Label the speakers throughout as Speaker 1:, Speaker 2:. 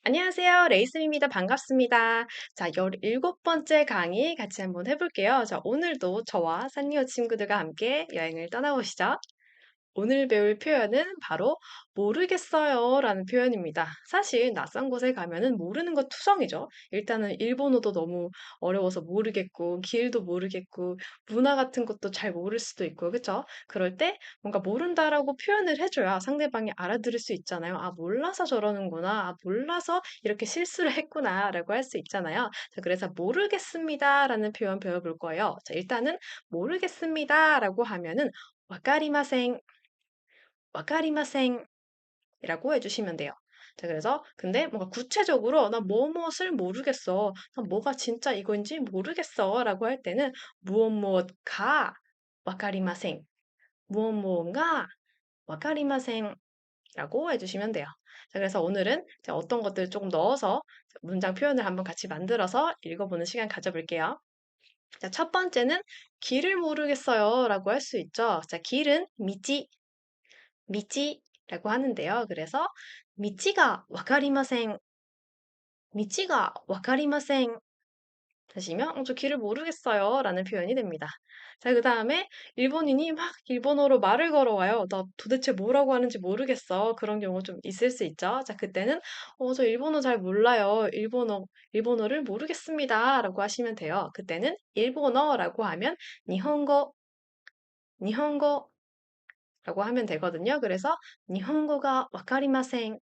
Speaker 1: 안녕하세요. 레이쌤입니다. 반갑습니다. 자, 17번째 강의 같이 한번 해볼게요. 자, 오늘도 저와 산리오 친구들과 함께 여행을 떠나보시죠. 오늘 배울 표현은 바로 모르겠어요 라는 표현입니다. 사실 낯선 곳에 가면은 모르는 거 투성이죠. 일단은 일본어도 너무 어려워서 모르겠고, 길도 모르겠고, 문화 같은 것도 잘 모를 수도 있고, 그쵸? 그럴 때 뭔가 모른다라고 표현을 해줘야 상대방이 알아들을 수 있잖아요. 아, 몰라서 저러는구나. 아, 몰라서 이렇게 실수를 했구나. 라고 할 수 있잖아요. 자, 그래서 모르겠습니다 라는 표현 배워볼 거예요. 자, 일단은 모르겠습니다 라고 하면은 와카리마생 와카리마생 이라고 해주시면 돼요. 자, 그래서 근데 뭔가 구체적으로 나 뭐뭇을 모르겠어. 나 뭐가 진짜 이건지 모르겠어. 라고 할 때는 무엇무엇가 와카리마생 무엇무엇가 와카리마생 라고 해주시면 돼요. 자, 그래서 오늘은 제가 어떤 것들을 조금 넣어서 문장 표현을 한번 같이 만들어서 읽어보는 시간 가져볼게요. 자, 첫 번째는 길을 모르겠어요. 라고 할 수 있죠. 자, 길은 미지라고 하는데요. 그래서 미치가 와카리마생, 미치가 와카리마생 하시면 저 길을 모르겠어요 라는 표현이 됩니다. 자, 그 다음에 일본인이 막 일본어로 말을 걸어와요. 나 도대체 뭐라고 하는지 모르겠어. 그런 경우 좀 있을 수 있죠. 자, 그때는 저 일본어 잘 몰라요. 일본어를 모르겠습니다 라고 하시면 돼요. 그때는 일본어라고 하면 니혼고 라고 하면 되거든요. 그래서 니혼고가 와카리마생,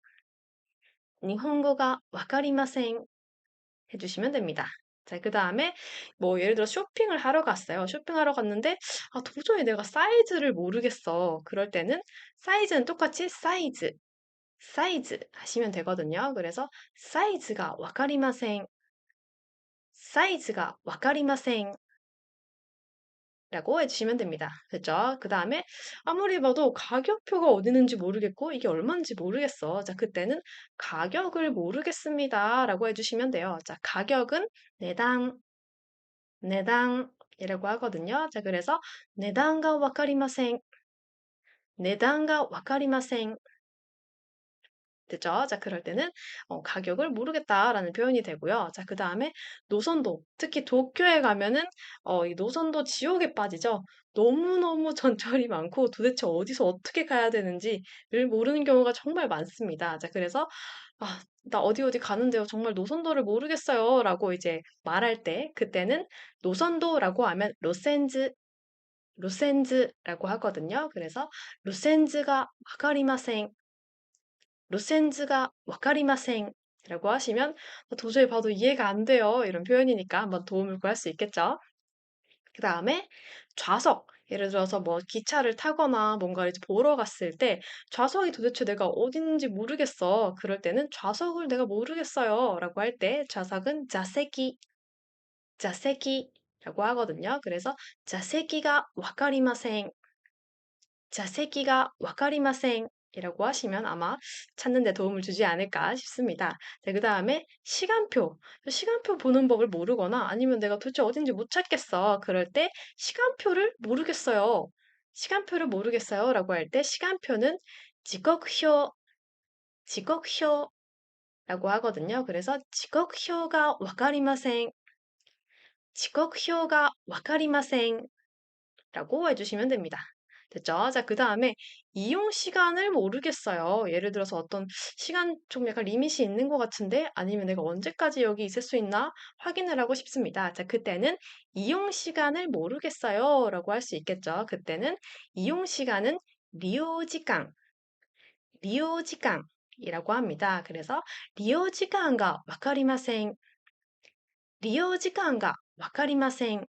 Speaker 1: 니혼고가 와카리마생 해주시면 됩니다. 자, 그 다음에 뭐 예를 들어 쇼핑을 하러 갔어요. 쇼핑하러 갔는데 아, 도저히 내가 사이즈를 모르겠어. 그럴 때는 사이즈는 똑같이 사이즈 하시면 되거든요. 그래서 사이즈가 와카리마생, 사이즈가 와카리마생 라고 해주시면 됩니다. 됐죠? 그 다음에 아무리 봐도 가격표가 어디 있는지 모르겠고 이게 얼마인지 모르겠어. 자, 그때는 가격을 모르겠습니다. 라고 해주시면 돼요. 자, 가격은 내당이라고 하거든요. 자, 그래서 내당가 와카리마생, 내당가 와카리마생 됐죠? 자, 그럴 때는 가격을 모르겠다라는 표현이 되고요. 자, 그 다음에 노선도, 특히 도쿄에 가면은 이 노선도 지옥에 빠지죠. 너무너무 전철이 많고 도대체 어디서 어떻게 가야 되는지를 모르는 경우가 정말 많습니다. 자, 그래서 아, 나 어디 어디 가는데요. 정말 노선도를 모르겠어요. 라고 이제 말할 때 그때는 노선도라고 하면 로센즈라고 하거든요. 그래서 로센즈가 와카리마생 루센즈가 와카리마생 라고 하시면 도저히 봐도 이해가 안 돼요. 이런 표현이니까 한번 도움을 구할 수 있겠죠. 그 다음에 좌석. 예를 들어서 뭐 기차를 타거나 뭔가를 이제 보러 갔을 때 좌석이 도대체 내가 어디 있는지 모르겠어. 그럴 때는 좌석을 내가 모르겠어요. 라고 할 때 좌석은 자세기라고 하거든요. 그래서 자세기가 와카리마생 자세기가 와카리마생 이라고 하시면 아마 찾는 데 도움을 주지 않을까 싶습니다. 자, 그 다음에 시간표. 시간표 보는 법을 모르거나 아니면 내가 도대체 어딘지 못 찾겠어. 그럴 때 시간표를 모르겠어요. 시간표를 모르겠어요. 라고 할 때 시간표는 지각표, 지각표라고 하거든요. 그래서 지각표가 와카리마생, 지각표가 와카리마생 라고 해주시면 됩니다. 됐죠? 자, 그 다음에 이용 시간을 모르겠어요. 예를 들어서 어떤 시간 좀 약간 리밋이 있는 것 같은데 아니면 내가 언제까지 여기 있을 수 있나 확인을 하고 싶습니다. 자, 그때는 이용 시간을 모르겠어요. 라고 할 수 있겠죠. 그때는 이용 시간은 리오지강, 리오지강이라고 합니다. 그래서 리오지강가 와카리마생, 리오지강가 와카리마생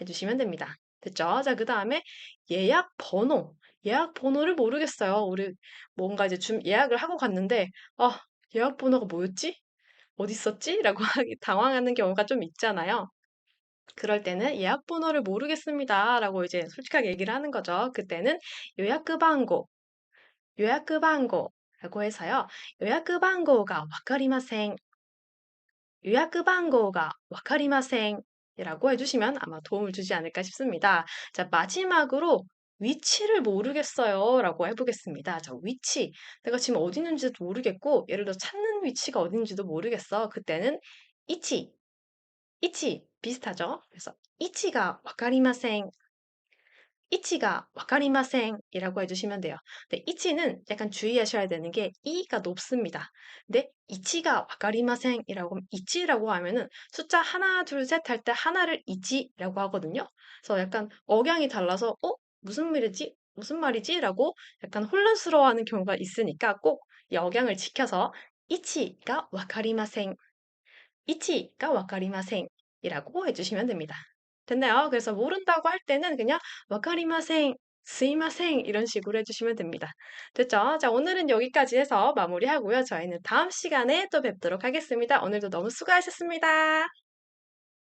Speaker 1: 해주시면 됩니다. 됐죠? 자, 그 다음에 예약 번호. 예약 번호를 모르겠어요. 우리 뭔가 이제 예약을 하고 갔는데, 아, 예약 번호가 뭐였지? 어디 있었지? 라고 당황하는 경우가 좀 있잖아요. 그럴 때는 예약 번호를 모르겠습니다. 라고 이제 솔직하게 얘기를 하는 거죠. 그때는 요약그 방고, 요약그 방고 라고 해서요. 요약그 방고가 와카리마생, 요약番号가 와카리마생 이라고 해주시면 아마 도움을 주지 않을까 싶습니다. 자, 마지막으로 위치를 모르겠어요라고 해 보겠습니다. 자, 위치. 내가 지금 어디 있는지도 모르겠고 예를 들어 찾는 위치가 어딘지도 모르겠어. 그때는 이치, 이치 비슷하죠? 그래서 이치가 와카리마센, 이치가 와카리마센 이라고 해주시면 돼요. 근데 이치는 약간 주의하셔야 되는 게 이가 높습니다. 근데 이치가 와카리마센 이라고 하면 이치라고 하면은 숫자 하나, 둘, 셋 할 때 하나를 이치라고 하거든요. 그래서 약간 억양이 달라서 무슨 말이지? 무슨 말이지? 라고 약간 혼란스러워하는 경우가 있으니까 꼭 이 억양을 지켜서 이치가 와카리마센, 이치가 와카리마센 이라고 해주시면 됩니다. 됐나요? 그래서 모른다고 할 때는 그냥 와카리마센, 스이마센 이런 식으로 해주시면 됩니다. 됐죠? 자, 오늘은 여기까지 해서 마무리하고요. 저희는 다음 시간에 또 뵙도록 하겠습니다. 오늘도 너무 수고하셨습니다.